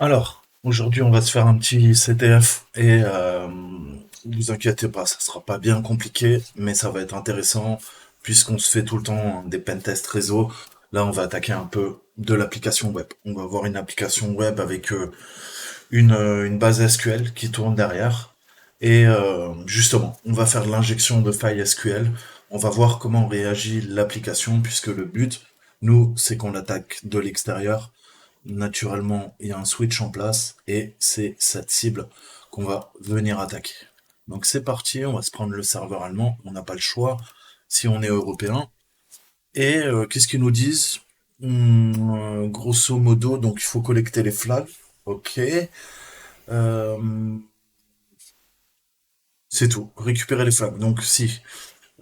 Alors, aujourd'hui, on va se faire un petit CTF et vous inquiétez pas, ça sera pas bien compliqué, mais ça va être intéressant puisqu'on se fait tout le temps des pentests réseau. Là, on va attaquer un peu de l'application web. On va avoir une application web avec une base SQL qui tourne derrière. Et justement, on va faire de l'injection de failles SQL. On va voir comment réagit l'application puisque le but, nous, c'est qu'on l'attaque de l'extérieur. Naturellement, il y a un switch en place et c'est cette cible qu'on va venir attaquer. Donc c'est parti, on va se prendre le serveur allemand, on n'a pas le choix si on est européen. Et qu'est-ce qu'ils nous disent? Grosso modo, donc il faut collecter les flags. Ok. Euh, c'est tout. Récupérer les flags. Donc si.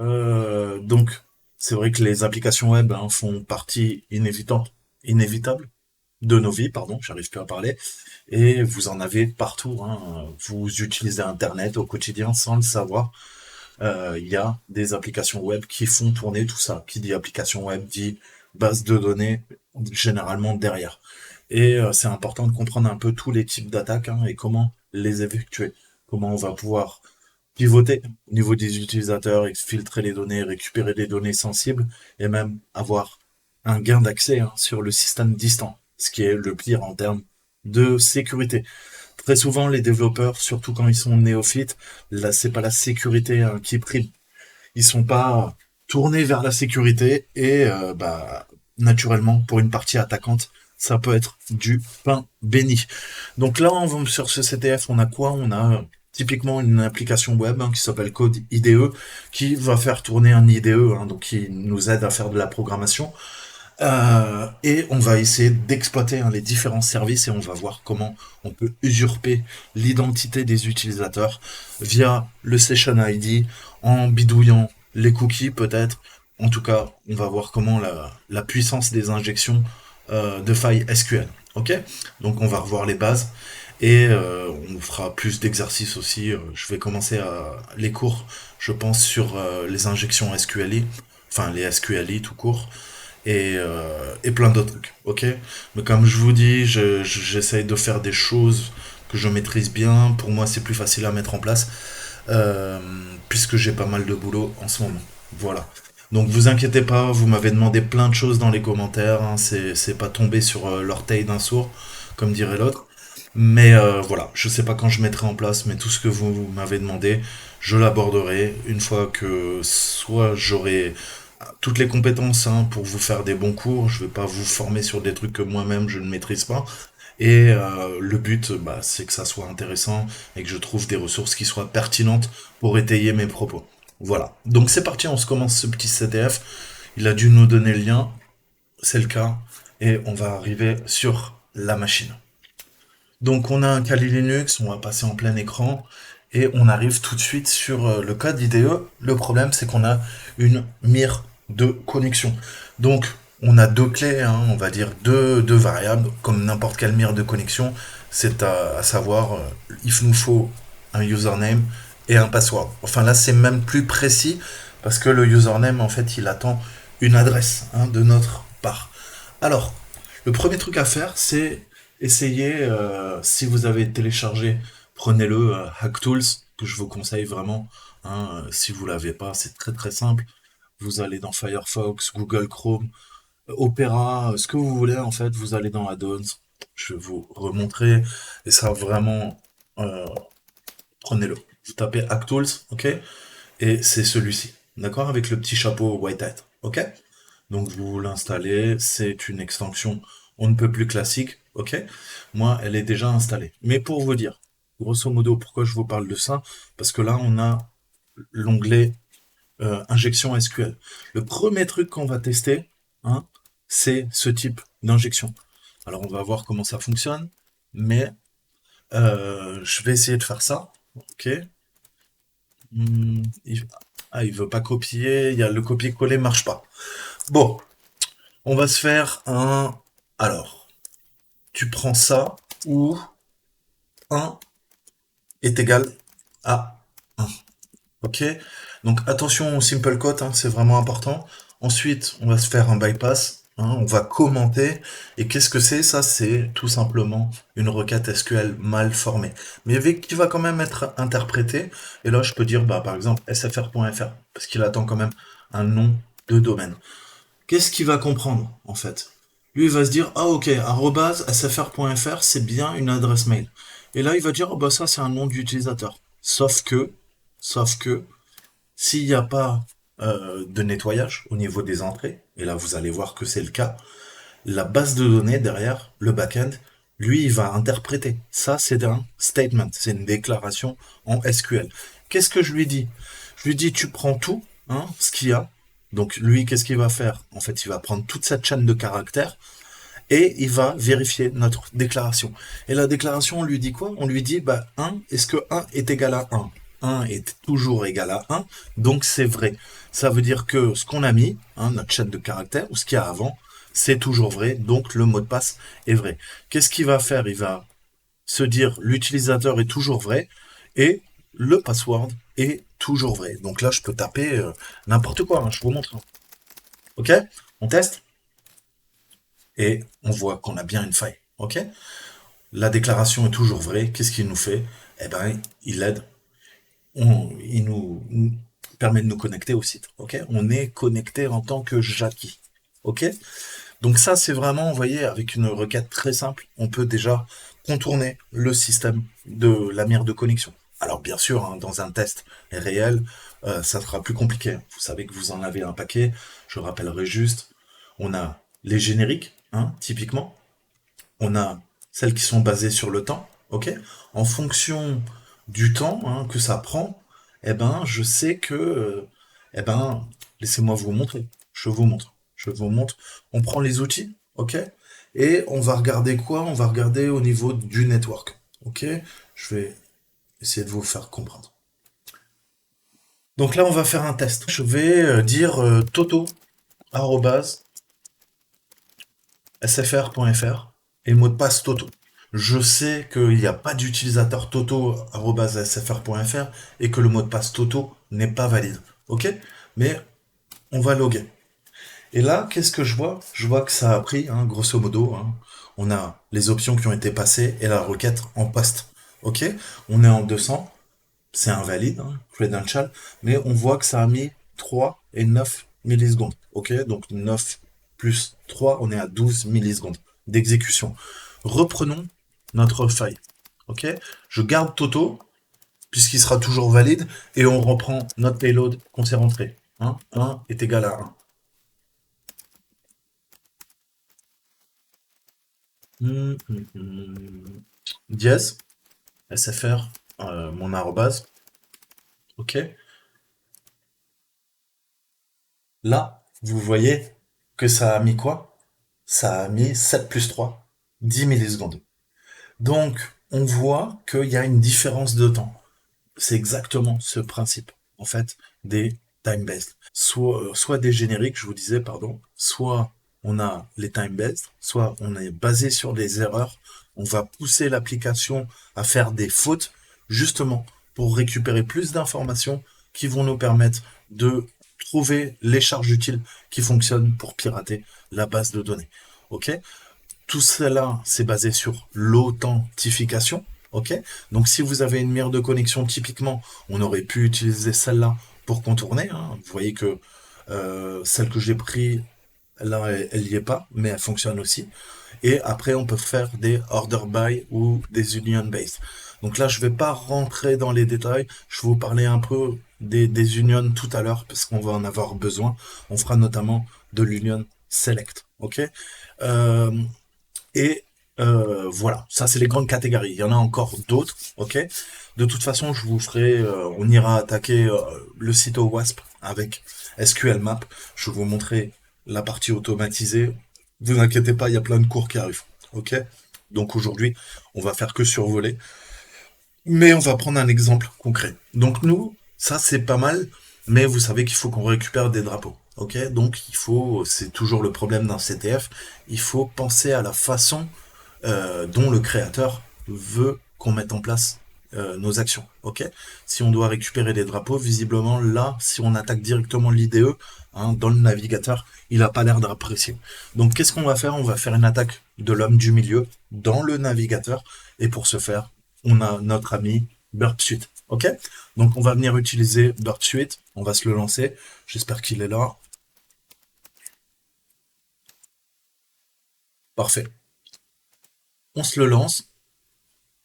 Donc c'est vrai que les applications web font partie inévitable de nos vies, pardon, j'arrive plus à parler. Et vous en avez partout, hein. Vous utilisez Internet au quotidien sans le savoir. Il y a des applications web qui font tourner tout ça. Qui dit application web dit base de données, généralement derrière. Et c'est important de comprendre un peu tous les types d'attaques et comment les effectuer. Comment on va pouvoir pivoter au niveau des utilisateurs, filtrer les données, récupérer des données sensibles et même avoir un gain d'accès sur le système distant, ce qui est le pire en termes de sécurité. Très souvent, les développeurs, surtout quand ils sont néophytes, là, c'est pas la sécurité qui prime. Ils sont pas tournés vers la sécurité et naturellement, pour une partie attaquante, ça peut être du pain béni. Donc là, on va sur ce CTF, on a quoi? On a typiquement une application web qui s'appelle Code IDE, qui va faire tourner un IDE, donc qui nous aide à faire de la programmation. Et on va essayer d'exploiter les différents services et on va voir comment on peut usurper l'identité des utilisateurs via le Session ID, en bidouillant les cookies peut-être. En tout cas, on va voir comment la puissance des injections de failles SQL. Ok. Donc on va revoir les bases et on fera plus d'exercices aussi. Je vais commencer les cours, je pense, sur les injections SQLI, enfin les SQLI tout court et plein d'autres trucs, ok. Mais comme je vous dis, j'essaye de faire des choses que je maîtrise bien. Pour moi, c'est plus facile à mettre en place euh, puisque j'ai pas mal de boulot en ce moment. Voilà. Donc vous inquiétez pas, vous m'avez demandé plein de choses dans les commentaires. C'est pas tombé sur l'orteil d'un sourd, comme dirait l'autre. Mais voilà, je sais pas quand je mettrai en place, mais tout ce que vous m'avez demandé, je l'aborderai une fois que soit j'aurai toutes les compétences pour vous faire des bons cours. Je vais pas vous former sur des trucs que moi-même je ne maîtrise pas. Et le but, c'est que ça soit intéressant et que je trouve des ressources qui soient pertinentes pour étayer mes propos. Voilà. Donc c'est parti, on se commence ce petit CTF. Il a dû nous donner le lien, c'est le cas, et on va arriver sur la machine. Donc on a un Kali Linux, on va passer en plein écran et on arrive tout de suite sur le code IDE. Le problème c'est qu'on a une mire de connexion. Donc on a deux clés, on va dire deux variables, comme n'importe quelle mire de connexion. C'est à savoir, il nous faut un username et un password. Enfin là c'est même plus précis parce que le username en fait il attend une adresse de notre part. Alors, le premier truc à faire, c'est essayer, si vous avez téléchargé, prenez-le, HackTools, que je vous conseille vraiment. Si vous l'avez pas, c'est très très simple. Vous allez dans Firefox, Google Chrome, Opera, ce que vous voulez en fait. Vous allez dans Add-ons. Je vais vous remontrer. Et ça vraiment, euh, prenez-le. Vous tapez HackTools, ok? Et c'est celui-ci, d'accord? Avec le petit chapeau white hat, ok? Donc vous l'installez, c'est une extension on ne peut plus classique, ok? Moi, elle est déjà installée. Mais pour vous dire, grosso modo, pourquoi je vous parle de ça? Parce que là, on a l'onglet injection SQL. Le premier truc qu'on va tester, hein, c'est ce type d'injection. Alors on va voir comment ça fonctionne, mais je vais essayer de faire ça, ok? Il veut pas copier, il y a le copier-coller marche pas. Bon, on va se faire un. Alors, tu prends ça où un est égal à un. Ok? Donc attention au simple code, c'est vraiment important. Ensuite, on va se faire un bypass. hein, on va commenter. Et qu'est-ce que c'est? Ça, c'est tout simplement une requête SQL mal formée, mais qui va quand même être interprétée. Et là, je peux dire, bah, par exemple, sfr.fr, parce qu'il attend quand même un nom de domaine. Qu'est-ce qu'il va comprendre, en fait? Lui, il va se dire, ah ok, arobase sfr.fr, c'est bien une adresse mail. Et là, il va dire, oh bah ça, c'est un nom d'utilisateur. Sauf que, s'il n'y a pas de nettoyage au niveau des entrées, et là, vous allez voir que c'est le cas, la base de données derrière, le backend, lui, il va interpréter. Ça, c'est un statement, c'est une déclaration en SQL. Qu'est-ce que je lui dis? Je lui dis, tu prends tout, hein, ce qu'il y a. Donc lui, qu'est-ce qu'il va faire? En fait, il va prendre toute cette chaîne de caractères et il va vérifier notre déclaration. Et la déclaration, on lui dit quoi? On lui dit, bah, 1, est-ce que 1 est égal à 1? 1 est toujours égal à 1, donc c'est vrai. Ça veut dire que ce qu'on a mis, hein, notre chaîne de caractères, ou ce qu'il y a avant, c'est toujours vrai, donc le mot de passe est vrai. Qu'est-ce qu'il va faire? Il va se dire, l'utilisateur est toujours vrai, et le password est toujours vrai. Donc là, je peux taper n'importe quoi, hein, je vous montre. Ok? On teste? Et on voit qu'on a bien une faille. Ok? La déclaration est toujours vraie. Qu'est-ce qu'il nous fait? Eh ben, il aide. Il nous permet de nous connecter au site. Ok? On est connecté en tant que Jackie. Ok? Donc ça, c'est vraiment, vous voyez, avec une requête très simple, on peut déjà contourner le système de la mire de connexion. Alors bien sûr, hein, dans un test réel, ça sera plus compliqué. Vous savez que vous en avez un paquet. Je rappellerai juste, on a les génériques, hein, typiquement. On a celles qui sont basées sur le temps, ok? En fonction du temps hein, que ça prend, eh ben, je sais que, eh ben, laissez-moi vous montrer. Je vous montre. Je vous montre. On prend les outils, ok? Et on va regarder quoi? On va regarder au niveau du network, ok? Je vais essayer de vous faire comprendre. Donc là, on va faire un test. Je vais dire toto sfr.fr et mot de passe Toto. Je sais qu'il n'y a pas d'utilisateur toto@sfr.fr et que le mot de passe Toto n'est pas valide. Ok? Mais on va loguer. Et là, qu'est-ce que je vois? Je vois que ça a pris, hein, grosso modo, hein, on a les options qui ont été passées et la requête en poste. Ok? On est en 200, c'est invalide, hein, credential, mais on voit que ça a mis 3 et 9 millisecondes. Ok, donc 9 plus 3, on est à 12 millisecondes d'exécution. Reprenons notre feuille. Ok, je garde Toto, puisqu'il sera toujours valide, et on reprend notre payload qu'on s'est rentré. 1 est égal à 1. Dièse, SFR, mon arrobase. Ok, là, vous voyez que ça a mis quoi? Ça a mis 7 plus 3, 10 millisecondes. Donc, on voit qu'il y a une différence de temps. C'est exactement ce principe, en fait, des time-based. Soit des génériques, je vous disais, pardon, soit on a les time-based, soit on est basé sur des erreurs. On va pousser l'application à faire des fautes, justement, pour récupérer plus d'informations qui vont nous permettre de trouver les charges utiles qui fonctionnent pour pirater la base de données. Ok? Tout cela, c'est basé sur l'authentification. Ok? Donc, si vous avez une mire de connexion, typiquement, on aurait pu utiliser celle-là pour contourner. Hein. Vous voyez que celle que j'ai prise, là, elle n'y est pas, mais elle fonctionne aussi. Et après, on peut faire des order by ou des union based. Donc là, je vais pas rentrer dans les détails. Je vais vous parler un peu des unions tout à l'heure parce qu'on va en avoir besoin. On fera notamment de l'union select. Ok? Euh, et voilà, ça c'est les grandes catégories. Il y en a encore d'autres, ok. De toute façon, je vous ferai, on ira attaquer le site au WASP avec SQL Map. Je vais vous montrer la partie automatisée. Vous inquiétez pas, il y a plein de cours qui arrivent, ok. Donc aujourd'hui, on va faire que survoler, mais on va prendre un exemple concret. Donc nous, ça c'est pas mal, mais vous savez qu'il faut qu'on récupère des drapeaux. Ok, donc il faut, c'est toujours le problème d'un CTF, il faut penser à la façon dont le créateur veut qu'on mette en place nos actions. Ok. Si on doit récupérer des drapeaux, visiblement là, si on attaque directement l'IDE dans le navigateur, il n'a pas l'air d'apprécier. Donc qu'est-ce qu'on va faire? On va faire une attaque de l'homme du milieu dans le navigateur. Et pour ce faire, on a notre ami Burp Suite. Ok. Donc on va venir utiliser Burp Suite. On va se le lancer. J'espère qu'il est là. Parfait. On se le lance.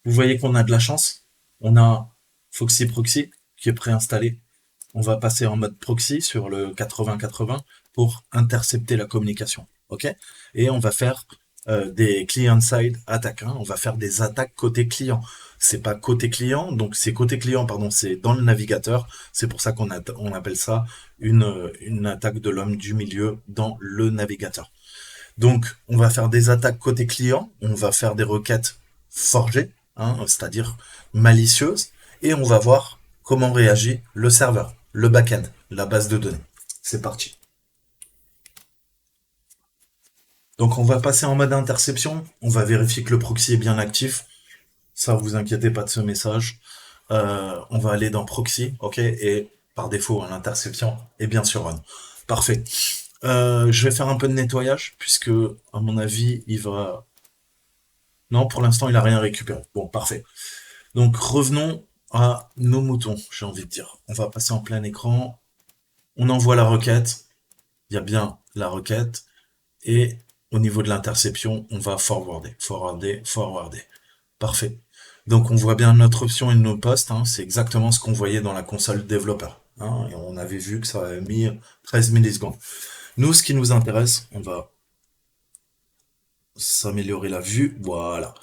Vous voyez qu'on a de la chance. On a Foxy Proxy qui est préinstallé. On va passer en mode proxy sur le 80-80 pour intercepter la communication. Ok. Et on va faire des client-side attaques. On va faire des attaques côté client. C'est pas côté client, donc c'est côté client, pardon, c'est dans le navigateur. C'est pour ça on appelle ça une attaque de l'homme du milieu dans le navigateur. Donc, on va faire des attaques côté client, on va faire des requêtes forgées, c'est-à-dire malicieuses, et on va voir comment réagit le serveur, le back-end, la base de données. C'est parti. Donc, on va passer en mode interception, on va vérifier que le proxy est bien actif. Ça, vous inquiétez pas de ce message. On va aller dans proxy, ok, et par défaut, l'interception est bien sur run. Parfait. Je vais faire un peu de nettoyage, puisque, à mon avis, il va... Non, pour l'instant, il a rien récupéré. Bon, parfait. Donc, revenons à nos moutons, j'ai envie de dire. On va passer en plein écran. On envoie la requête. Il y a bien la requête. Et au niveau de l'interception, on va forwarder, forwarder, forwarder. Parfait. Donc, on voit bien notre option et nos postes. C'est exactement ce qu'on voyait dans la console développeur. Et on avait vu que ça avait mis 13 millisecondes. Nous, ce qui nous intéresse, on va s'améliorer la vue. Voilà.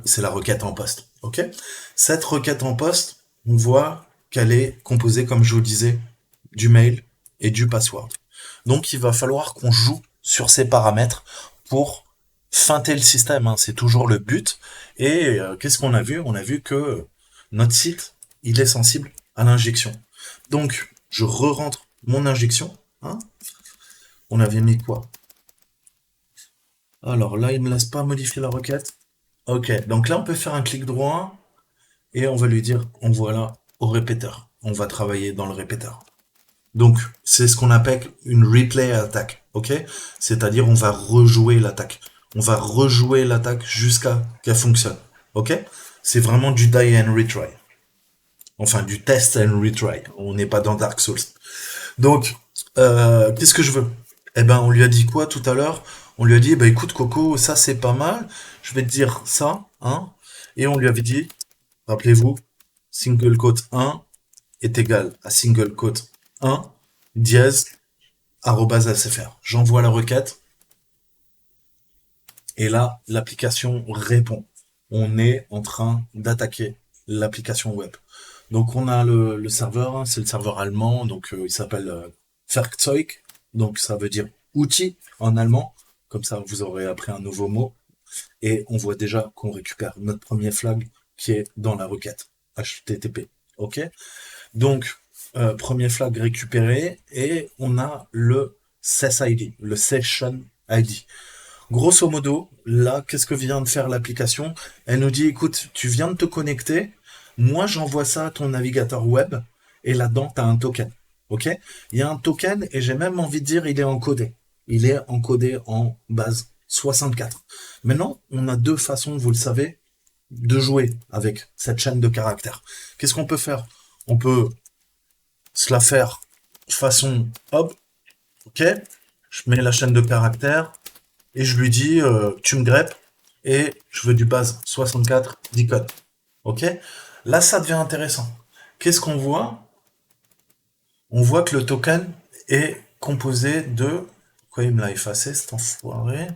C'est la requête en poste. Ok. Cette requête en poste, on voit qu'elle est composée, comme je vous disais, du mail et du password. Donc, il va falloir qu'on joue sur ces paramètres pour feinter le système. C'est toujours le but. Et qu'est-ce qu'on a vu? On a vu que notre site, il est sensible à l'injection. Donc, je re-rentre mon injection. On avait mis quoi? Alors là, il ne me laisse pas modifier la requête. Ok, donc là, on peut faire un clic droit et on va lui dire, on voit là au répéteur. On va travailler dans le répéteur. Donc, c'est ce qu'on appelle une replay attack, ok? C'est-à-dire, on va rejouer l'attaque. On va rejouer l'attaque jusqu'à qu'elle fonctionne, ok? C'est vraiment du die and retry. Enfin, du test and retry. On n'est pas dans Dark Souls. Donc, qu'est-ce que je veux? Eh ben, on lui a dit quoi tout à l'heure? On lui a dit, bah écoute Coco, ça c'est pas mal. Je vais te dire ça, Et on lui avait dit, rappelez-vous, single quote 1 est égal à single quote 1 dièse @sfr. J'envoie la requête. Et là, l'application répond. On est en train d'attaquer l'application web. Donc on a le serveur, c'est le serveur allemand, donc il s'appelle Werkzeug, donc ça veut dire outil en allemand. Comme ça, vous aurez appris un nouveau mot. Et on voit déjà qu'on récupère notre premier flag qui est dans la requête HTTP. Ok. Donc, premier flag récupéré et on a le SesID, le Session ID. Grosso modo, là, qu'est-ce que vient de faire l'application? Elle nous dit, écoute, tu viens de te connecter, moi j'envoie ça à ton navigateur web et là-dedans, tu as un token. Ok. Il y a un token et j'ai même envie de dire, il est encodé. Il est encodé en base 64. Maintenant, on a deux façons, vous le savez, de jouer avec cette chaîne de caractères. Qu'est-ce qu'on peut faire? On peut se la faire façon hop, ok? Je mets la chaîne de caractères et je lui dis, tu me greppes et je veux du base 64 decode. Ok? Là, ça devient intéressant. Qu'est-ce qu'on voit? On voit que le token est composé de... Pourquoi il me l'a effacé, cet enfoiré?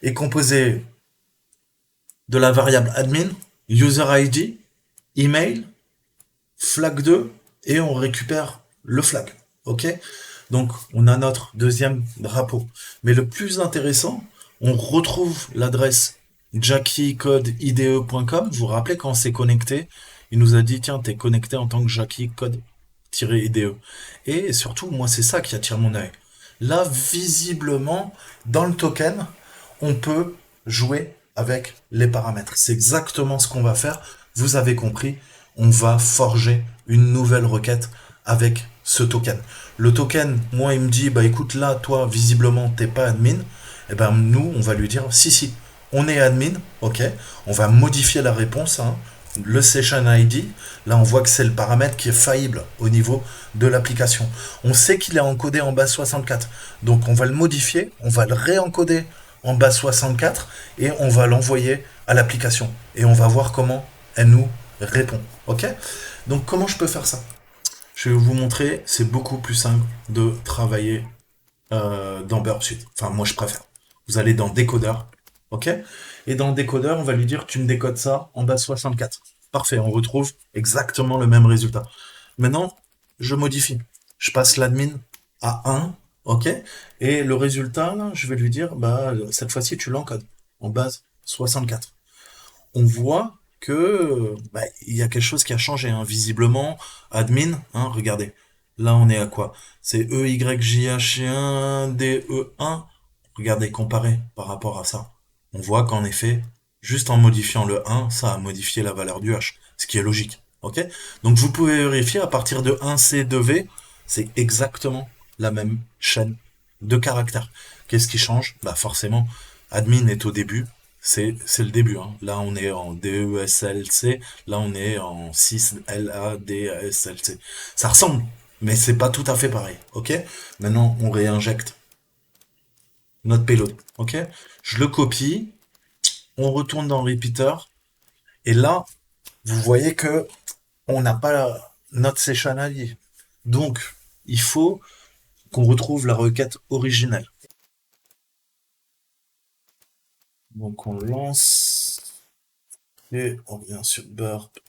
Est composé de la variable admin, user ID, email, flag 2, et on récupère le flag. Ok? Donc, on a notre deuxième drapeau. Mais le plus intéressant, on retrouve l'adresse jackiecode.ide.com. Vous vous rappelez quand on s'est connecté, il nous a dit, tiens, t'es connecté en tant que jackiecode-ide. Et surtout, moi, c'est ça qui attire mon œil. Là, visiblement, dans le token, on peut jouer avec les paramètres. C'est exactement ce qu'on va faire. vous avez compris, on va forger une nouvelle requête avec ce token. Le token, moi, il me dit, bah écoute, là, toi, visiblement, t'es pas admin. Et ben nous, on va lui dire, si, si, on est admin, ok. On va modifier la réponse, hein, le session ID. Là, on voit que c'est le paramètre qui est faillible au niveau de l'application. On sait qu'il est encodé en base 64. Donc, on va le modifier, on va le réencoder en base 64 et on va l'envoyer à l'application. Et on va voir comment elle nous répond. Ok. Donc, comment je peux faire ça? Je vais vous montrer, c'est beaucoup plus simple de travailler dans Burp Suite. Enfin, moi, je préfère. Vous allez dans décodeur, ok? Et dans décodeur, on va lui dire, tu me décodes ça en base 64. Parfait, on retrouve exactement le même résultat. Maintenant, je modifie. Je passe l'admin à 1, ok? Et le résultat, là, je vais lui dire, bah, cette fois-ci, tu l'encodes en base 64. On voit que bah, il y a quelque chose qui a changé, hein. Visiblement, admin, hein, regardez. Là, on est à quoi? C'est EYJH1 DE1. Regardez, comparé par rapport à ça. On voit qu'en effet, juste en modifiant le 1, ça a modifié la valeur du H, ce qui est logique. Ok? Donc vous pouvez vérifier à partir de 1C, 2V, c'est exactement la même chaîne de caractères. Qu'est-ce qui change? Bah forcément, admin est au début, c'est le début, hein. Là, on est en DESLC. Là, on est en 6LADSLC. Ça ressemble, mais c'est pas tout à fait pareil. Ok? Maintenant, on réinjecte notre payload. Ok? Je le copie. On retourne dans le repeater. Et là, vous voyez que on n'a pas notre session ID. Donc, il faut qu'on retrouve la requête originelle. Donc, on lance et on revient sur burp.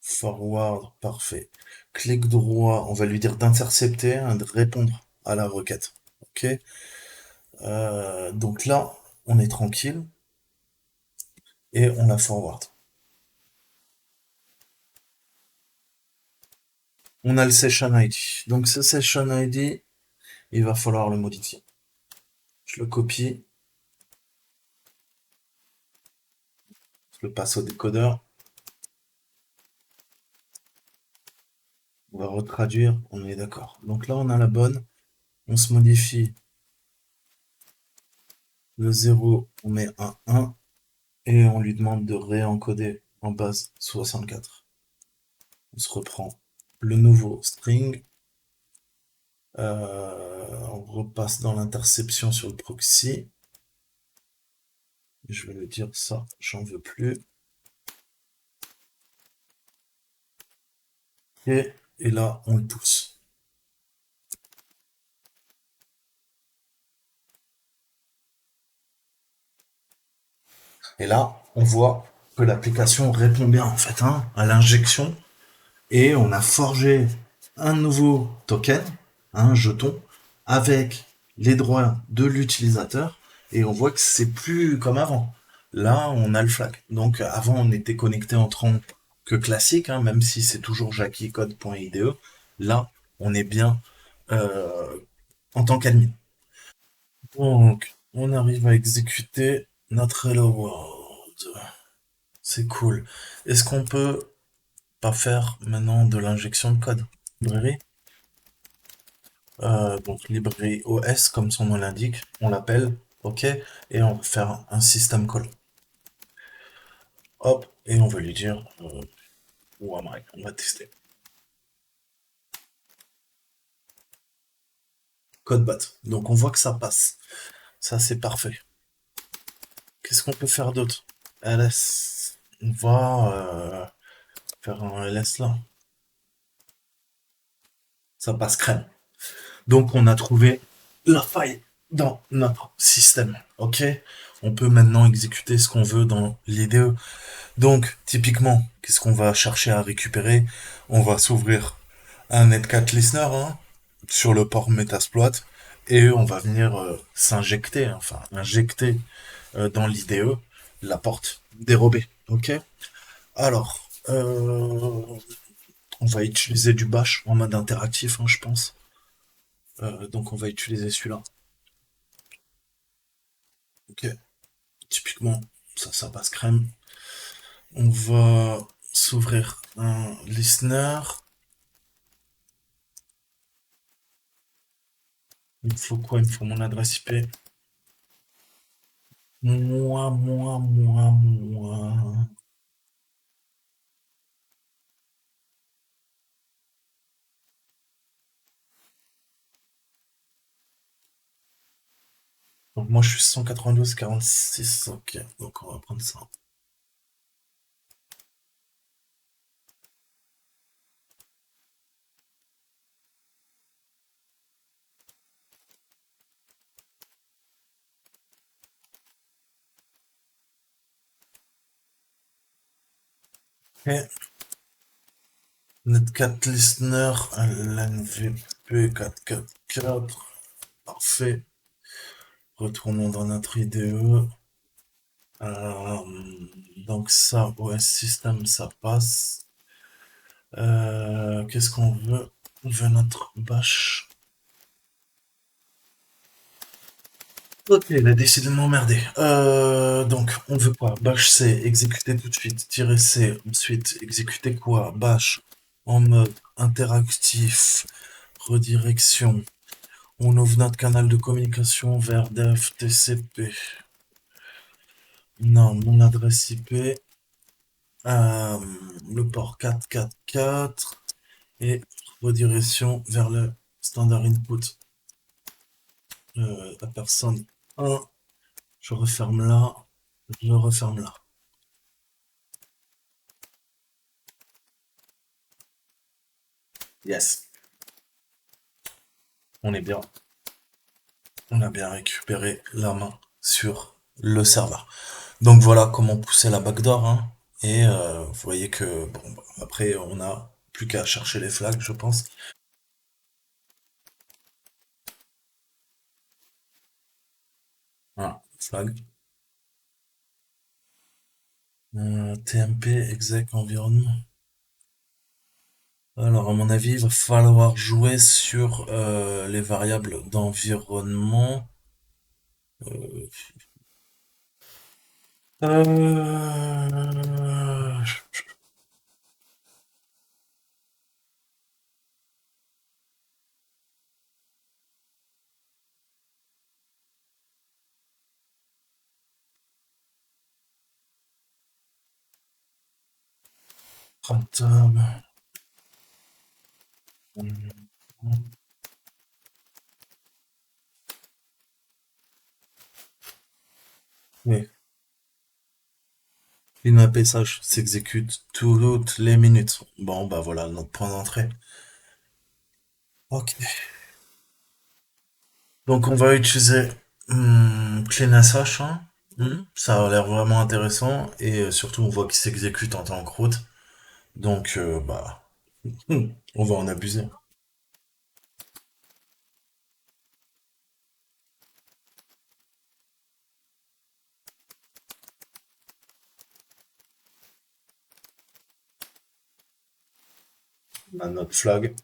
Forward, parfait. Clic droit, on va lui dire d'intercepter, hein, de répondre à la requête. Ok. Donc là, on est tranquille et on la forward. On a le session ID. Donc ce session ID, il va falloir le modifier. Je le copie, je le passe au décodeur. On va retraduire, on est d'accord. Donc là, on a la bonne. On se modifie le 0, on met un 1 et on lui demande de réencoder en base 64. On se reprend le nouveau string. On repasse dans l'interception sur le proxy. Je vais lui dire ça, j'en veux plus. Et là, on le pousse. Et là, on voit que l'application répond bien en fait, hein, à l'injection. Et on a forgé un nouveau token, un jeton, avec les droits de l'utilisateur. Et on voit que c'est plus comme avant. Là, on a le flag. Donc avant, on était connecté en tant que classique, hein, même si c'est toujours jackicode.ide. Là, on est bien en tant qu'admin. Donc, on arrive à exécuter notre Hello World. C'est cool. Est-ce qu'on peut pas faire maintenant de l'injection de code? Librairie. Donc librairie OS, comme son nom l'indique, on l'appelle, ok, et on va faire un system call. Hop, et on va lui dire, où am I? On va tester. Codebot. Donc on voit que ça passe. Ça c'est parfait. Qu'est-ce qu'on peut faire d'autre? LS. On va faire un LS là. Ça passe crème. Donc on a trouvé la faille dans notre système. Ok. On peut maintenant exécuter ce qu'on veut dans l'IDE. Donc typiquement, qu'est-ce qu'on va chercher à récupérer? On va s'ouvrir un netcat listener, hein, sur le port Metasploit et on va venir s'injecter, enfin injecter dans l'IDE la porte dérobée. Ok. Alors, on va utiliser du bash en mode interactif, hein, je pense. Donc on va utiliser celui-là. Ok. Typiquement, ça passe crème. On va s'ouvrir un listener. Il me faut quoi? Il me faut mon adresse IP. Moi. Donc moi je suis 192 46. Ok, donc on va prendre ça. Ok. Netcat listener, LNVP 444. Parfait. Retournons dans notre IDE. Euh, donc ça, OS System, ça passe. Qu'est-ce qu'on veut? On veut notre bash. Ok, il a décidé de m'emmerder. Donc, on veut quoi? Bash C, exécuter tout de suite. Tirer C, ensuite, exécuter quoi? Bash, en mode interactif, redirection. On ouvre notre canal de communication vers dev TCP. Non, mon adresse IP, euh, le port 444 et redirection vers le standard input. La personne 1, je referme là, je referme là. Yes, on est bien. On a bien récupéré la main sur le serveur. Donc voilà comment pousser la backdoor, hein. Et vous voyez que bon, bah, après on a plus qu'à chercher les flags, je pense. Voilà, flag. TMP exec environnement. Alors à mon avis, il va falloir jouer sur les variables d'environnement. Euh... Rentable. Oui. Une APSH s'exécute toutes les minutes. Bon, bah voilà notre point d'entrée. Ok. Donc on va utiliser CleanSH, hein. Ça a l'air vraiment intéressant et surtout on voit qu'il s'exécute en temps croûte. Donc bah on va en abuser. On a notre flag.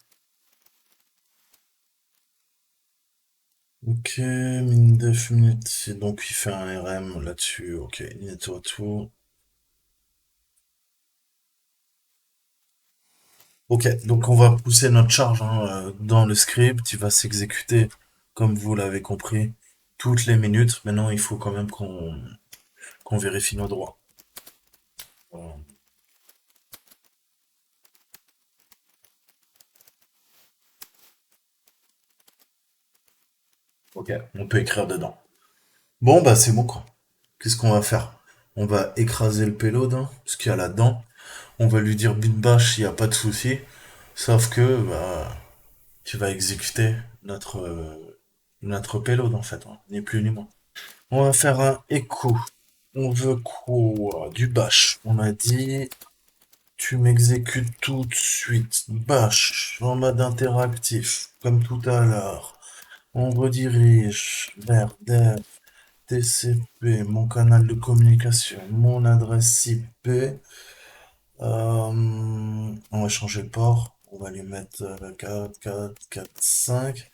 Ok, Mindef minute. Donc il fait un RM là-dessus. Ok, il nettoie tout. Ok, donc on va pousser notre charge, hein, dans le script. Il va s'exécuter, comme vous l'avez compris, toutes les minutes. Maintenant, il faut quand même qu'on vérifie nos droits. Voilà. Ok, on peut écrire dedans. Bon, bah c'est bon quoi. Qu'est-ce qu'on va faire? On va écraser le payload, hein, ce qu'il y a là-dedans. On va lui dire bin bash, il n'y a pas de souci. Sauf que bah, tu vas exécuter notre payload en fait, hein, ni plus ni moins. On va faire un echo. On veut quoi? Du bash. On a dit, tu m'exécutes tout de suite. Bash, en mode interactif, comme tout à l'heure. On redirige vers dev TCP, mon canal de communication, mon adresse IP. On va changer le port. On va lui mettre 4, 4, 4, 5.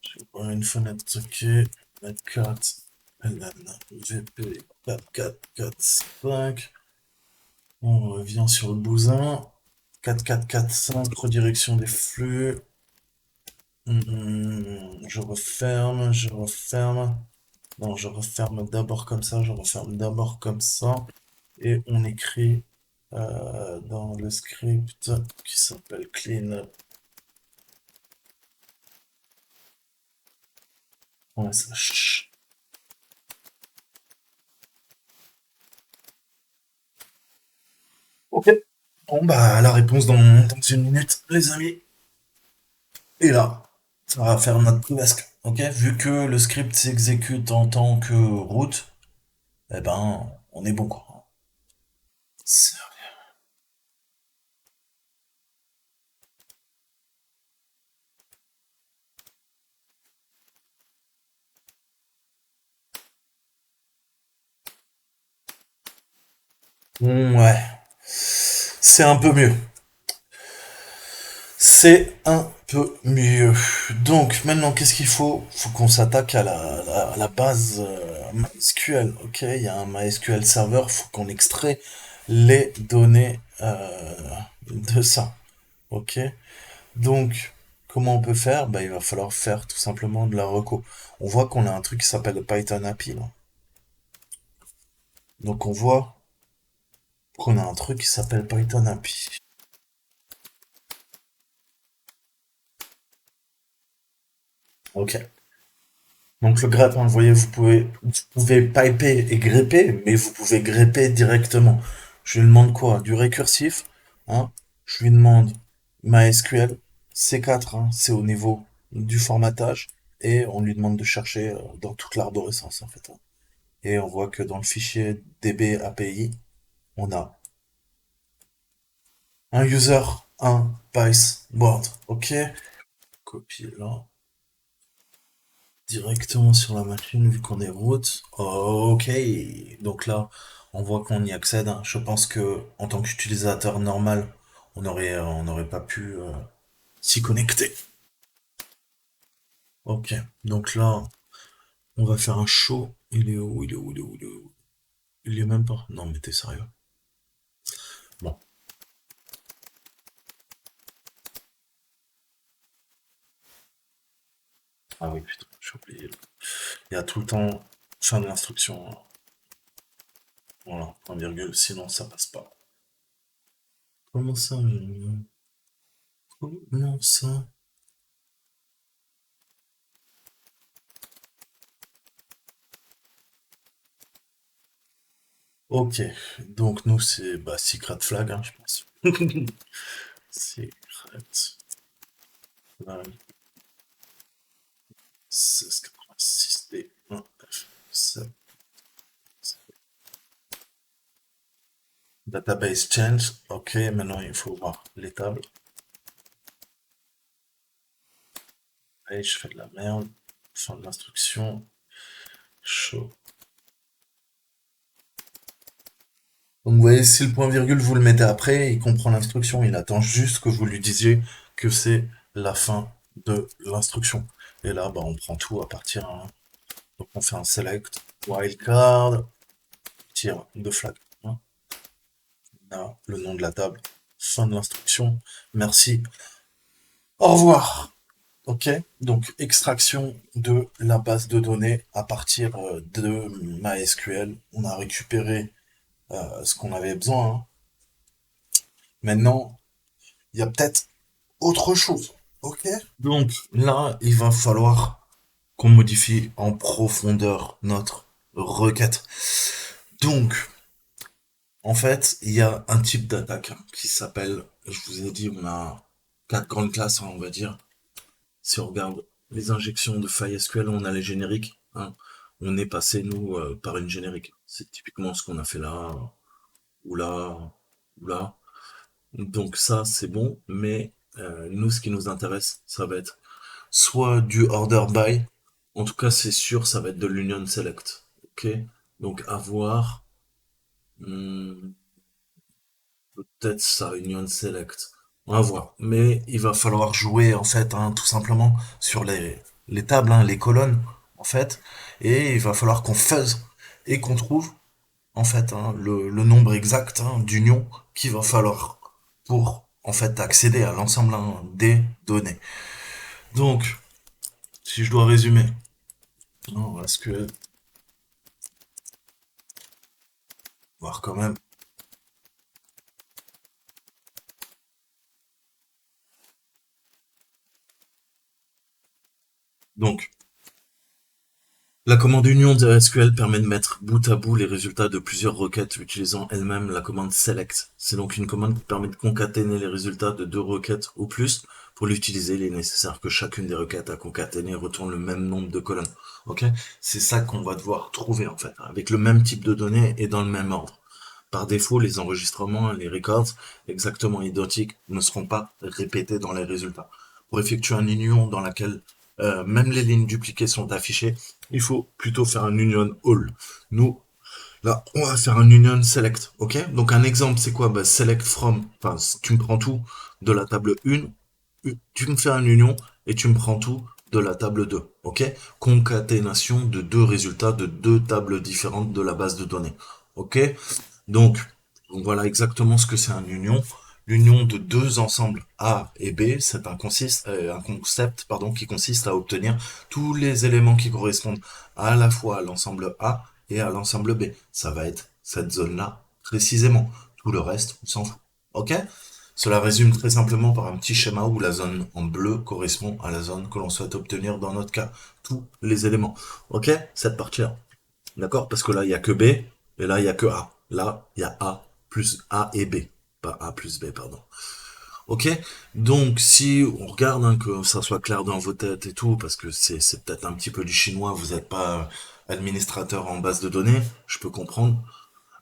Je vais prendre une fenêtre OK. La 4, LN, VP, 4, 4, 4, 5. On revient sur le bousin. 4 4 4 5 redirection des flux. Je referme, je referme. Non, je referme d'abord comme ça, je referme d'abord comme ça. Et on écrit dans le script qui s'appelle clean. .sh. Ok. Bon, bah, la réponse dans une minute, les amis. Et là, ça va faire notre privasque. Ok? Vu que le script s'exécute en tant que route, eh ben, on est bon, quoi. C'est- Ouais. C'est un peu mieux. C'est un peu mieux. Donc, maintenant, qu'est-ce qu'il faut? Faut qu'on s'attaque à la base MySQL. Ok, il y a un MySQL serveur, faut qu'on extrait les données de ça. Ok, donc, comment on peut faire? Bah, il va falloir faire tout simplement de la reco. On voit qu'on a un truc qui s'appelle Python API, là. Donc, on voit qu'on a un truc qui s'appelle Python API. Ok. Donc le grappin, vous voyez, vous pouvez piper et grepper, mais vous pouvez grepper directement. Je lui demande quoi? Du récursif, hein? Je lui demande MySQL, C4, hein, c'est au niveau du formatage, et on lui demande de chercher dans toute l'arborescence, en fait, hein. Et on voit que dans le fichier DB API, on a un user, un pice board, ok? Copier là. Directement sur la machine vu qu'on est root. Ok, donc là, on voit qu'on y accède, hein. Je pense que en tant qu'utilisateur normal, on n'aurait pas pu s'y connecter. Ok, donc là, on va faire un show. Il est où? Il est où? Il est où? Il est où? Il est même pas. Non, mais t'es sérieux? Bon. Ah oui, putain, j'ai oublié. Il y a tout le temps fin de l'instruction, hein. Voilà, point virgule, sinon ça passe pas. Comment ça? Comment ça? Ok, donc nous c'est bah, Secret Flag, hein, je pense. Secret Flag 1686D1F7. Database change, ok, maintenant il faut voir les tables. Et je fais de la merde. Fin de l'instruction. Show. Donc vous voyez, si le point virgule vous le mettez après, il comprend l'instruction, il attend juste que vous lui disiez que c'est la fin de l'instruction. Et là, bah, on prend tout à partir, hein. Donc on fait un select, wildcard, tir de flag, hein. Là, le nom de la table, fin de l'instruction. Merci. Au revoir. Ok, donc extraction de la base de données à partir de MySQL. On a récupéré ce qu'on avait besoin, hein. Maintenant, il y a peut-être autre chose. Ok. Donc là, il va falloir qu'on modifie en profondeur notre requête. Donc, en fait, il y a un type d'attaque qui s'appelle, je vous ai dit, on a 4 grandes classes, hein, on va dire. Si on regarde les injections de failles SQL, on a les génériques, hein. On est passé, nous, par une générique. C'est typiquement ce qu'on a fait là, ou là, ou là. Donc ça, c'est bon, mais nous, ce qui nous intéresse, ça va être soit du order by, en tout cas, c'est sûr, ça va être de l'union select. Ok? Donc, à voir, hmm, peut-être ça, union select. On va voir. Mais il va falloir jouer, en fait, hein, tout simplement, sur les tables, hein, les colonnes, en fait. Et il va falloir qu'on fuzz et qu'on trouve en fait, hein, le nombre exact hein, d'unions qu'il va falloir pour, en fait, accéder à l'ensemble hein, des données. Donc, si je dois résumer, non, SQL, voir quand même. Donc, la commande union de SQL permet de mettre bout à bout les résultats de plusieurs requêtes utilisant elle-même la commande select. C'est donc une commande qui permet de concaténer les résultats de deux requêtes ou plus. Pour l'utiliser, il est nécessaire que chacune des requêtes à concaténer retourne le même nombre de colonnes. Ok? C'est ça qu'on va devoir trouver en fait, avec le même type de données et dans le même ordre. Par défaut, les enregistrements, les records exactement identiques ne seront pas répétés dans les résultats. Pour effectuer une union dans laquelle même les lignes dupliquées sont affichées, il faut plutôt faire un union all. Nous, là, on va faire un union select, ok? Donc un exemple, c'est quoi? Bah, select from, enfin, tu me prends tout de la table 1, tu me fais un union et tu me prends tout de la table 2, ok? Concaténation de deux résultats de deux tables différentes de la base de données, ok? Donc, voilà exactement ce que c'est un union. L'union de deux ensembles A et B, c'est un concept pardon, qui consiste à obtenir tous les éléments qui correspondent à la fois à l'ensemble A et à l'ensemble B. Ça va être cette zone-là précisément. Tout le reste, on s'en fout. Ok? Cela résume très simplement par un petit schéma où la zone en bleu correspond à la zone que l'on souhaite obtenir dans notre cas. Tous les éléments. Ok? Cette partie-là. D'accord? Parce que là, il y a que B, et là, il y a que A. Là, il y a A plus A et B. Pas A plus B, pardon. Ok? Donc, si on regarde, hein, que ça soit clair dans vos têtes et tout, parce que c'est peut-être un petit peu du chinois, vous n'êtes pas administrateur en base de données, je peux comprendre.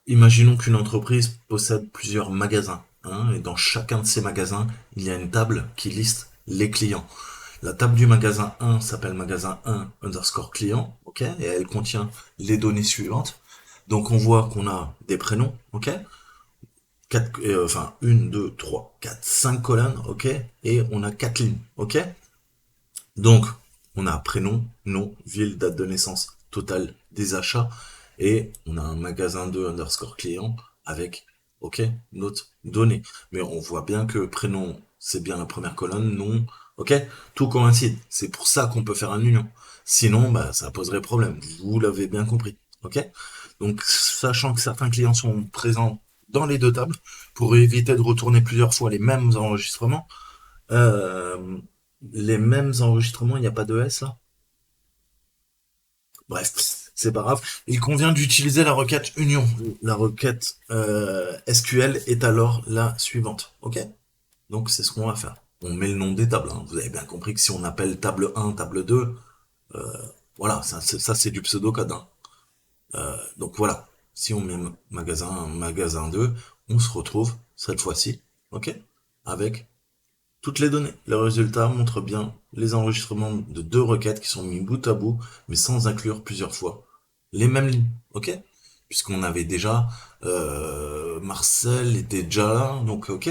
Imaginons qu'une entreprise possède plusieurs magasins, hein, et dans chacun de ces magasins, il y a une table qui liste les clients. La table du magasin 1 s'appelle magasin 1 underscore client, ok, et elle contient les données suivantes. Donc on voit qu'on a des prénoms, ok, enfin 1, 2, 3, 4, 5 colonnes, ok, et on a 4 lignes, ok. Donc on a prénom, nom, ville, date de naissance, total des achats, et on a un magasin 2 underscore client avec, ok, notre donnée. Mais on voit bien que prénom, c'est bien la première colonne, nom, ok, tout coïncide. C'est pour ça qu'on peut faire un union. Sinon, bah, ça poserait problème. Vous l'avez bien compris, ok. Donc, sachant que certains clients sont présents dans les deux tables, pour éviter de retourner plusieurs fois euh, les mêmes enregistrements, il n'y a pas de S là. Bref, c'est pas grave. Il convient d'utiliser la requête union. La requête SQL est alors la suivante. Ok? Donc c'est ce qu'on va faire. On met le nom des tables, hein. Vous avez bien compris que si on appelle table 1, table 2, voilà, ça c'est du pseudocode, hein. Donc voilà. Si on met magasin 1, magasin 2, on se retrouve cette fois-ci, ok? Avec toutes les données. Le résultat montre bien les enregistrements de deux requêtes qui sont mis bout à bout, mais sans inclure plusieurs fois les mêmes lignes. Ok? Puisqu'on avait déjà Marcel était déjà là, donc ok.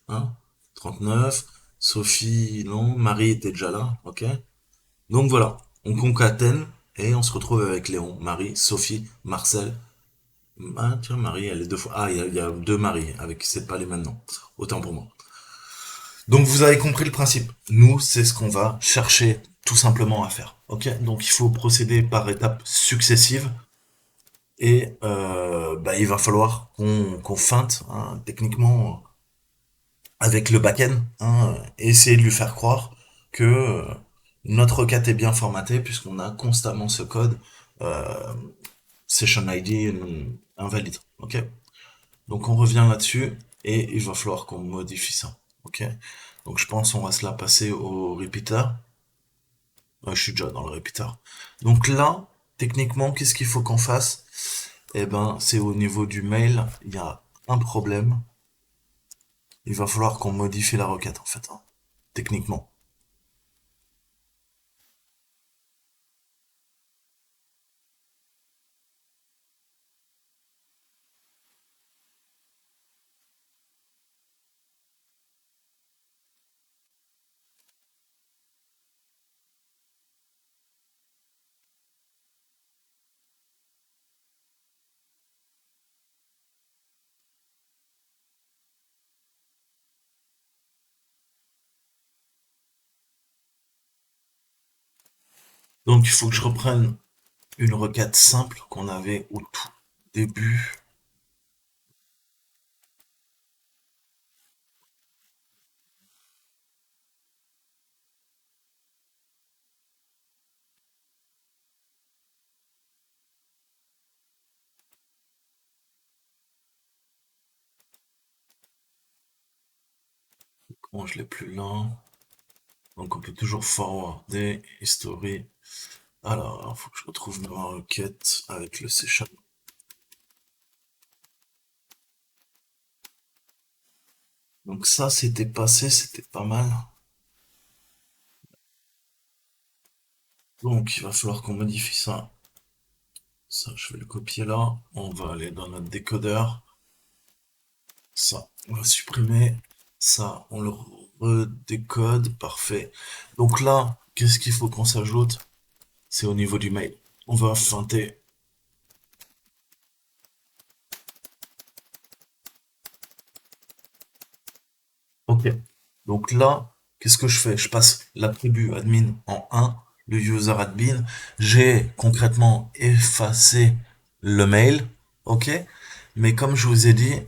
Hein? 39. Sophie, non. Marie était déjà là, ok. Donc voilà, on concatène et on se retrouve avec Léon, Marie, Sophie, Marcel. Ah tiens, Marie, elle est deux fois. Ah, il y a deux Marie, avec c'est pas les maintenant. Autant pour moi. Donc vous avez compris le principe. Nous, c'est ce qu'on va chercher tout simplement à faire. Ok? Donc il faut procéder par étapes successives et bah, il va falloir qu'on feinte hein, techniquement avec le back-end, hein, et essayer de lui faire croire que notre requête est bien formatée puisqu'on a constamment ce code euh, session ID invalide. Ok? Donc on revient là-dessus et il va falloir qu'on modifie ça. Ok? Donc je pense on va se la passer au repeater. Ouais, je suis déjà dans le repeater. Donc là, techniquement, qu'est-ce qu'il faut qu'on fasse? Eh ben, c'est au niveau du mail, il y a un problème. Il va falloir qu'on modifie la requête en fait, hein, techniquement. Donc il faut que je reprenne une requête simple qu'on avait au tout début. Bon, je l'ai plus là. Donc on peut toujours forwarder history. Alors, il faut que je retrouve ma requête avec le C#. Donc ça, c'était passé, c'était pas mal. Donc il va falloir qu'on modifie ça. Ça, je vais le copier là. On va aller dans notre décodeur. Ça, on va supprimer. Ça, on le redécode. Parfait. Donc là, qu'est-ce qu'il faut qu'on s'ajoute? C'est au niveau du mail. On va feinter. Ok. Donc là, qu'est-ce que je fais? Je passe l'attribut admin en 1, le user admin. J'ai concrètement effacé le mail. Ok. Mais comme je vous ai dit,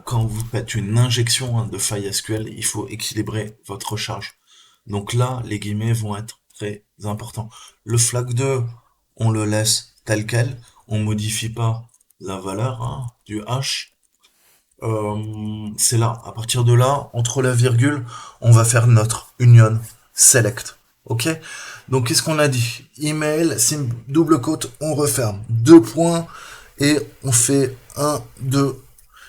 quand vous faites une injection de faille SQL, il faut équilibrer votre charge. Donc là, les guillemets vont être très importants. Le flag 2, on le laisse tel quel. On modifie pas la valeur du hash. C'est là. À partir de là, entre la virgule, on va faire notre union select. Ok? Donc, qu'est-ce qu'on a dit? Email, sim, double quote, on referme. Deux points, et on fait un, deux.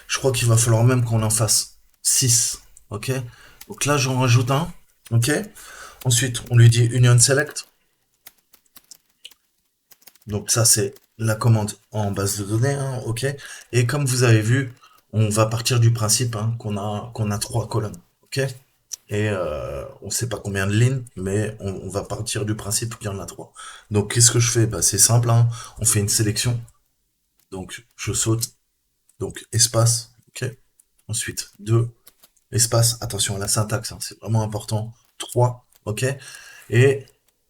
Je crois qu'il va falloir même qu'on en fasse 6. Ok? Donc là, j'en rajoute un. Ok? Ensuite, on lui dit union select. Donc ça, c'est la commande en base de données, ok. Et comme vous avez vu, on va partir du principe qu'on a trois colonnes, ok. Et on sait pas combien de lignes, mais on va partir du principe qu'il y en a trois. Donc qu'est-ce que je fais? Bah, c'est simple, on fait une sélection. Donc je saute, donc espace, ok. Ensuite 2 espace, attention à la syntaxe, c'est vraiment important. 3 ok. Et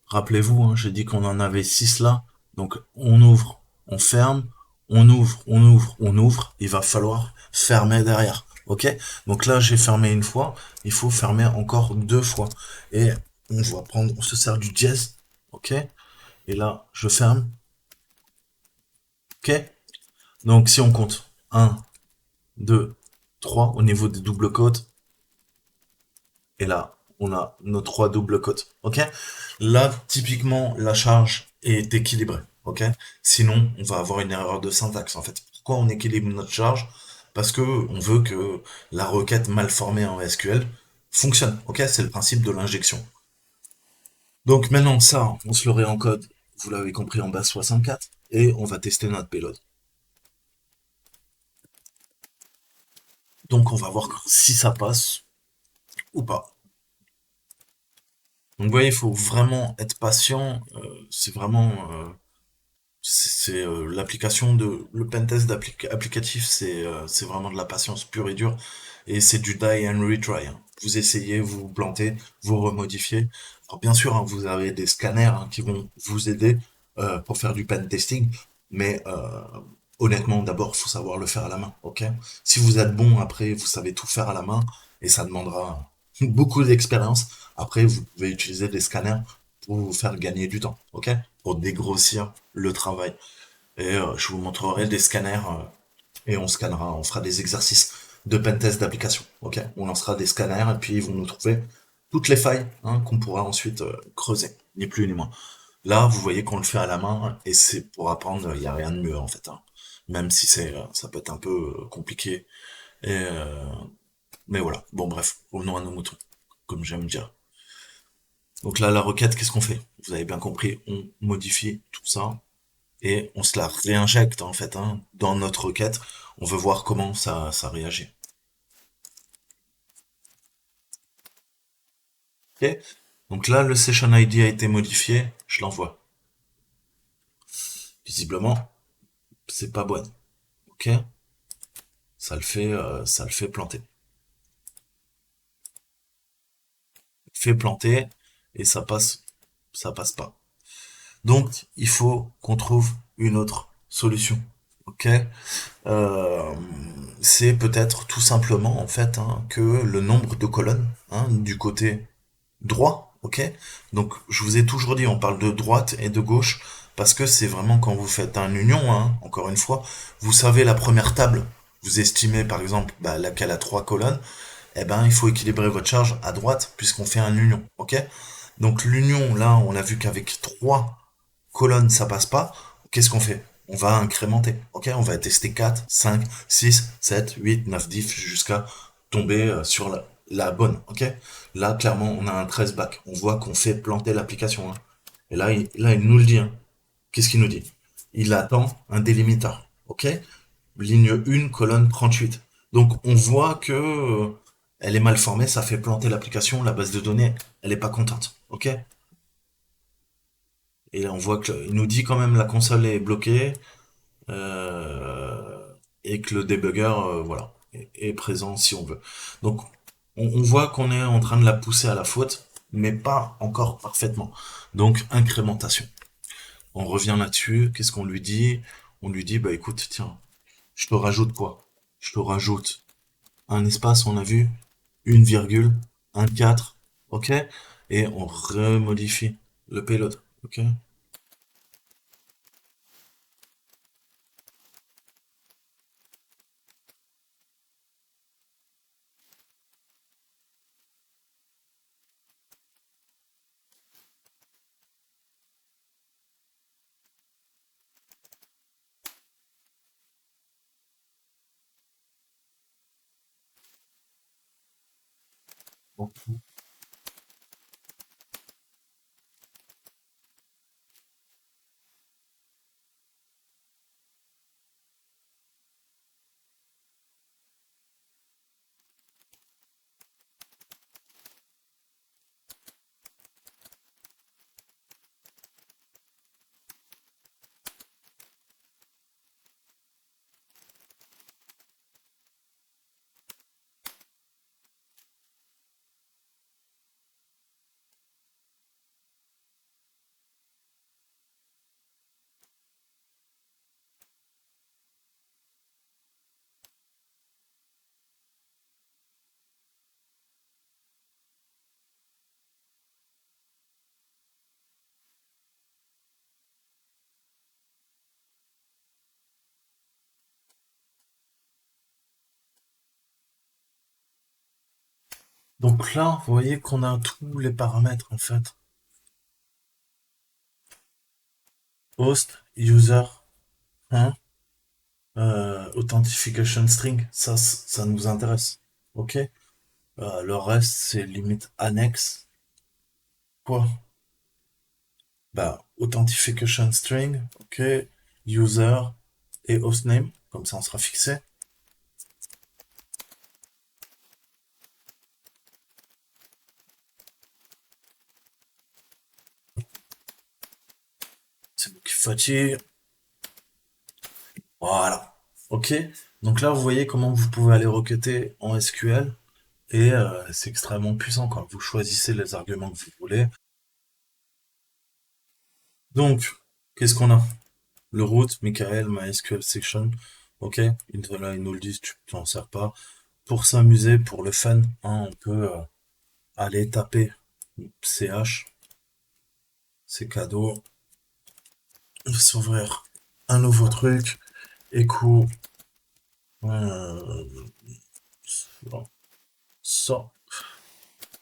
rappelez-vous, j'ai dit qu'on en avait 6 là. Donc on ouvre, on ferme, on ouvre, on ouvre, on ouvre. Il va falloir fermer derrière. Ok? Donc là j'ai fermé une fois, il faut fermer encore deux fois. Et on va prendre, on se sert du dièse. Ok? Et là je ferme. Ok? Donc si on compte un 2 3 au niveau des doubles côtes, et là, on a nos trois doubles côtes. Ok? Là, typiquement, la charge est équilibrée. Ok? Sinon, on va avoir une erreur de syntaxe. En fait, pourquoi on équilibre notre charge? Parce que on veut que la requête mal formée en SQL fonctionne. Ok? C'est le principe de l'injection. Donc maintenant, ça, on se le réencode. Vous l'avez compris en base 64. Et on va tester notre payload. Donc on va voir si ça passe ou pas. Donc vous voyez, il faut vraiment être patient. C'est vraiment l'application de le pentest applicatif, c'est vraiment de la patience pure et dure, et c'est du die and retry. Vous essayez, vous vous plantez, vous remodifiez. Alors bien sûr, vous avez des scanners qui vont vous aider pour faire du pen testing, mais honnêtement, d'abord, faut savoir le faire à la main, ok? Si vous êtes bon, après, vous savez tout faire à la main, et ça demandera beaucoup d'expérience. Après, vous pouvez utiliser des scanners pour vous faire gagner du temps, ok? Pour dégrossir le travail. Et je vous montrerai des scanners et on scannera, on fera des exercices de pentest d'application, ok? On lancera des scanners et puis ils vont nous trouver toutes les failles qu'on pourra ensuite creuser, ni plus ni moins. Là, vous voyez qu'on le fait à la main et c'est pour apprendre, il n'y a rien de mieux en fait. Même si ça peut être un peu compliqué. Et, mais voilà. Bon bref, revenons à nos moutons, comme j'aime dire. Donc là, la requête, qu'est-ce qu'on fait? Vous avez bien compris, on modifie tout ça et on se la réinjecte en fait dans notre requête. On veut voir comment ça réagit. Ok. Donc là, le session ID a été modifié, je l'envoie. Visiblement, c'est pas bon. Ok. Ça le fait planter. Fait planter et ça passe pas. Donc, il faut qu'on trouve une autre solution. Ok? Euh, c'est peut-être tout simplement en fait hein, que le nombre de colonnes hein, du côté droit, ok? Donc je vous ai toujours dit, on parle de droite et de gauche parce que c'est vraiment quand vous faites un union, hein, encore une fois, vous savez la première table, vous estimez par exemple bah, laquelle a trois colonnes, eh ben il faut équilibrer votre charge à droite puisqu'on fait un union, ok? Donc l'union là, on a vu qu'avec trois colonne ça passe pas, qu'est-ce qu'on fait? On va incrémenter, ok? On va tester 4, 5, 6, 7, 8, 9, 10 jusqu'à tomber sur la bonne, ok? Là, clairement, on a un 13 back. On voit qu'on fait planter l'application. Hein. Et là, il nous le dit. Hein. Qu'est-ce qu'il nous dit? Il attend un délimiteur, ok? Ligne 1, colonne 38. Donc, on voit que elle est mal formée, ça fait planter l'application, la base de données, elle est pas contente, ok? Et là, on voit qu'il nous dit quand même la console est bloquée et que le debugger, voilà, est présent si on veut. Donc, on voit qu'on est en train de la pousser à la faute, mais pas encore parfaitement. Donc, incrémentation. On revient là-dessus. Qu'est-ce qu'on lui dit? On lui dit, bah écoute, tiens, je te rajoute quoi? Je te rajoute un espace, on a vu, une virgule, un 4, ok? Et on remodifie le payload, ok? Bon. Donc là, vous voyez qu'on a tous les paramètres en fait. Host, user, hein, authentication string, ça nous intéresse. Ok? Le reste, c'est limite annexe. Quoi? Bah, authentication string, ok, user et hostname, comme ça on sera fixé. C'est vous qui fatigue. Voilà. Ok? Donc là, vous voyez comment vous pouvez aller requêter en SQL et c'est extrêmement puissant quand vous choisissez les arguments que vous voulez. Donc, qu'est-ce qu'on a? Le root, Michael, MySQL section. Ok? Là, ils nous le disent, tu t'en sers pas. Pour s'amuser, pour le fun, hein, on peut aller taper CH, c'est cadeau. On va s'ouvrir un nouveau truc. Écho, euh, ça,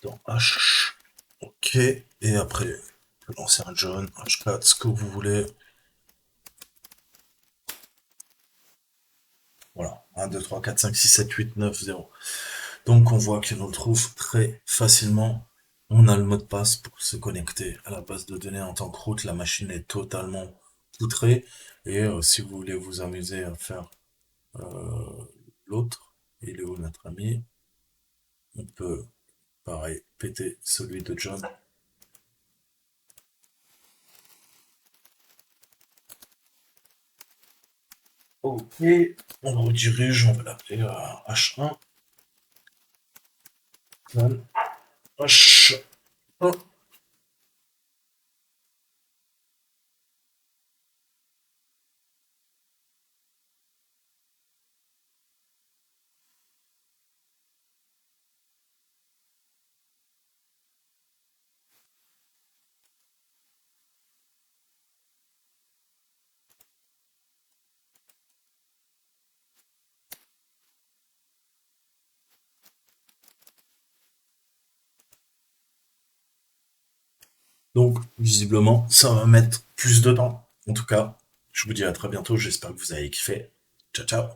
dans H. Ok. Et après, on peut lancer un John, H4, ce que vous voulez. Voilà. 1, 2, 3, 4, 5, 6, 7, 8, 9, 0. Donc on voit qu'il nous le trouve très facilement. On a le mot de passe pour se connecter à la base de données en tant que route. La machine est totalement poutrée. Et si vous voulez vous amuser à faire l'autre, il est où notre ami? On peut, pareil, péter celui de John. Ok, on redirige, on va l'appeler H1. John H1. Donc, visiblement, ça va mettre plus de temps. En tout cas, je vous dis à très bientôt. J'espère que vous avez kiffé. Ciao, ciao.